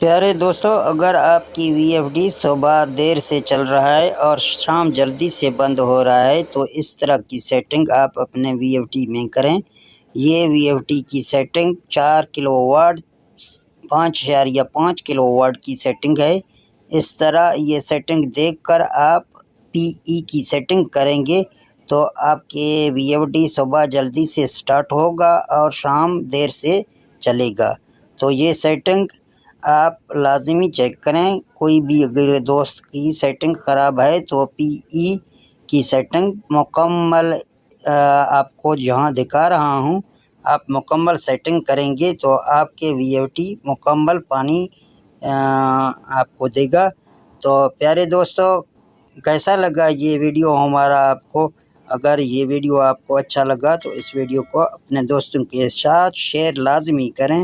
پیارے دوستو، اگر آپ کی وی ایف ڈی صبح دیر سے چل رہا ہے اور شام جلدی سے بند ہو رہا ہے تو اس طرح کی سیٹنگ آپ اپنے وی ایف ڈی میں کریں۔ یہ وی ایف ڈی کی setting 4 kilowatt 5.5 kilowatt کی سیٹنگ ہے۔ اس طرح یہ سیٹنگ دیکھ کر آپ پی ای کی سیٹنگ کریں گے تو آپ کے وی ایف ڈی صبح جلدی سے سٹارٹ ہوگا اور شام دیر سے چلے گا۔ تو یہ سیٹنگ آپ لازمی چیک کریں۔ کوئی بھی اگر دوست کی سیٹنگ خراب ہے تو پی ای کی سیٹنگ مکمل آپ کو جہاں دکھا رہا ہوں آپ مکمل سیٹنگ کریں گے تو آپ کے وی ایف ڈی مکمل پانی آپ کو دے گا۔ تو پیارے دوستو، کیسا لگا یہ ویڈیو ہمارا آپ کو؟ اگر یہ ویڈیو آپ کو اچھا لگا تو اس ویڈیو کو اپنے دوستوں کے ساتھ شیئر لازمی کریں